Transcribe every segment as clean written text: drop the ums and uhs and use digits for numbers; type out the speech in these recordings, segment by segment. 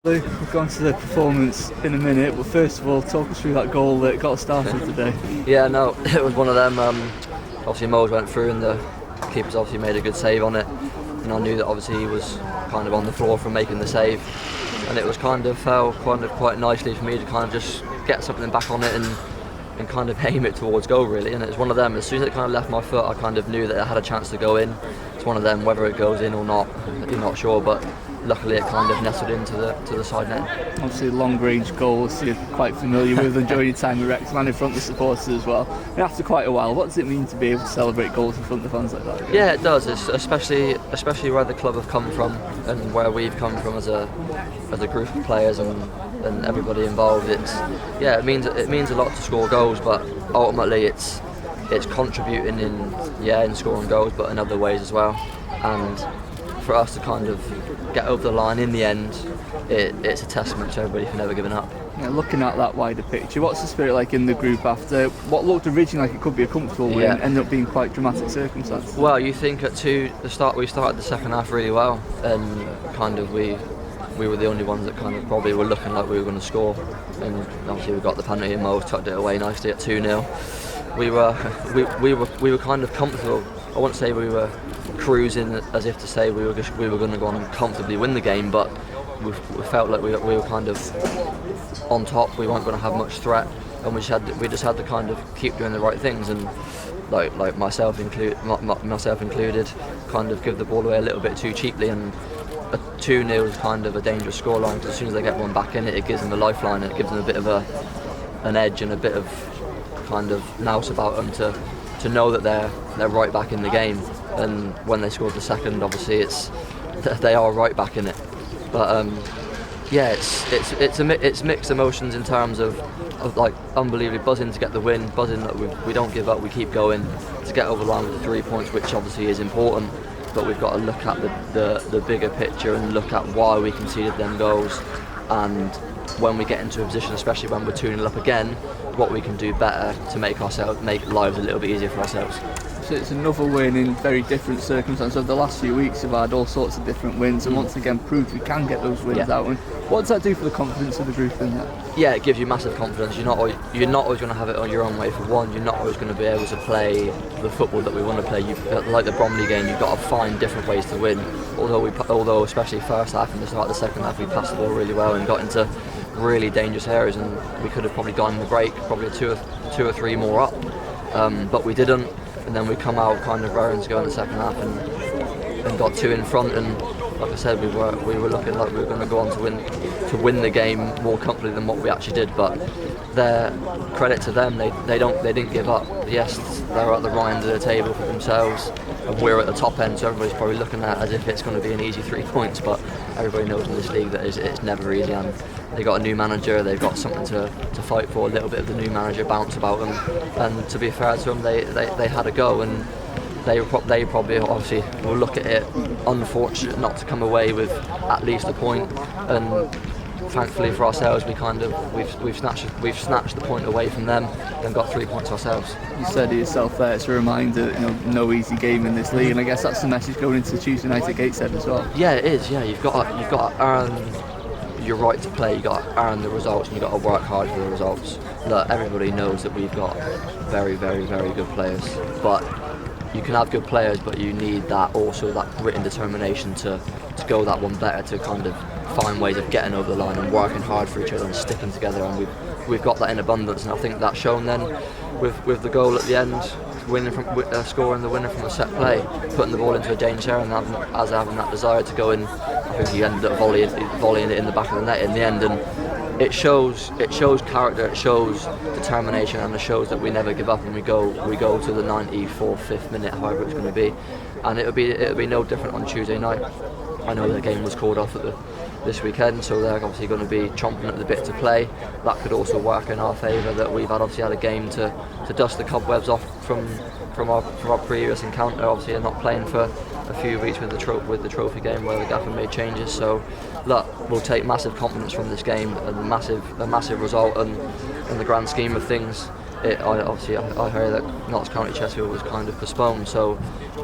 Luke, we'll go on to the performance in a minute, but first of all, talk us through that goal that got us started today. Yeah, no, it was one of them. Obviously, Moles went through, and the keeper's obviously made a good save on it. And I knew that obviously he was kind of on the floor from making the save, and it was fell quite nicely for me to kind of just get something back on it and kind of aim it towards goal really. And it was one of them. As soon as it kind of left my foot, I kind of knew that it had a chance to go in. It's one of them. Whether it goes in or not, you're not sure, but luckily it kind of nestled into the side net. Obviously long-range goals you're quite familiar with, enjoying your time with Wrexham and in front of the supporters as well. And after quite a while, what does it mean to be able to celebrate goals in front of the fans like that? Yeah, it does. It's especially where the club have come from and where we've come from as a group of players and everybody involved. It means a lot to score goals, but ultimately it's contributing in scoring goals, but in other ways as well. And for us to kind of get over the line in the end, it's a testament to everybody for never giving up. Yeah, looking at that wider picture, what's the spirit like in the group after what looked originally like it could be a comfortable win, ended up being quite dramatic circumstances? Well, you think we started the second half really well, and kind of we were the only ones that kind of probably were looking like we were going to score, and obviously we got the penalty and Moles tucked it away nicely at 2-0. We were kind of comfortable. I wouldn't say we were cruising as if to say we were going to go on and comfortably win the game, but we felt like we were kind of on top. We weren't going to have much threat, and we just had to kind of keep doing the right things, and like myself included, kind of give the ball away a little bit too cheaply. And a 2-0 is kind of a dangerous scoreline, because as soon as they get one back in it gives them a lifeline, and it gives them a bit of an edge and a bit of kind of nous about them to know that they're right back in the game. And when they scored the second, obviously they are right back in it. But it's mixed emotions in terms of like unbelievably buzzing to get the win, buzzing that we don't give up, we keep going to get over the line with the 3 points, which obviously is important. But we've got to look at the bigger picture and look at why we conceded them goals, and when we get into a position, especially when we're 2-0 up again, what we can do better to make lives a little bit easier for ourselves. So it's another win in very different circumstances. Over the last few weeks we've had all sorts of different wins, and once again proved we can get those wins out. And what does that do for the confidence of the group in that? Yeah, it gives you massive confidence. You're not always going to have it on your own way. For one, you're not always going to be able to play the football that we want to play. Like the Bromley game, you've got to find different ways to win. Although especially first half and the start of the second half, we passed the ball really well and got into really dangerous areas, and we could have probably gone in the break probably two or three more up, but we didn't. And then we come out kind of raring to go in the second half and got 2 in front, and like I said, we were looking like we were going to go on to win the game more comfortably than what we actually did. But their credit to them, they didn't give up. Yes, they're at the right end of the table for themselves, and we're at the top end, so everybody's probably looking at it as if it's going to be an easy 3 points, but everybody knows in this league that it's never easy, and they got a new manager, they've got something to fight for, a little bit of the new manager bounce about them, and to be fair to them, they had a go, and they probably obviously will look at it unfortunate not to come away with at least a point, and thankfully for ourselves we've snatched the point away from them and got 3 points ourselves. You said it yourself there, it's a reminder, no easy game in this league, and I guess that's the message going into Tuesday night at Gateshead as well. Yeah, it is. Yeah, you've got to earn your right to play, you've got to earn the results, and you've got to work hard for the results. Look, everybody knows that we've got very, very, very good players, but you can have good players, but you need that grit and determination to go that one better, to kind of find ways of getting over the line and working hard for each other and sticking together, and we've got that in abundance, and I think that's shown then with the goal at the end, scoring the winner from a set play, putting the ball into a dangerous area, and having that desire to go in. I think he ended up volleying it in the back of the net in the end, and it shows character, it shows determination, and it shows that we never give up, and we go to the 94th, 5th minute, however it's going to be, and it'll be no different on Tuesday night. I know the game was called off this weekend, so they're obviously going to be chomping at the bit to play. That could also work in our favour, that we've obviously had a game to dust the cobwebs off from our previous encounter. Obviously, they're not playing for a few weeks with the trophy game where the gaffer made changes. So, look, we'll take massive confidence from this game, and a massive result, and in the grand scheme of things, I heard that Notts County Chesterfield was kind of postponed, so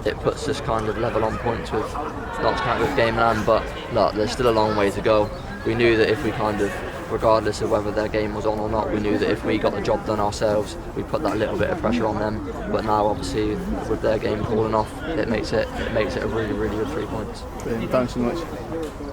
it puts this kind of level on points with Notts County with game in hand. But look, there's still a long way to go. we knew that if we kind of, regardless of whether their game was on or not, we knew that if we got the job done ourselves, we put that little bit of pressure on them. But now, obviously, with their game falling off, it makes it a really, really good 3 points. Brilliant. Thanks so much.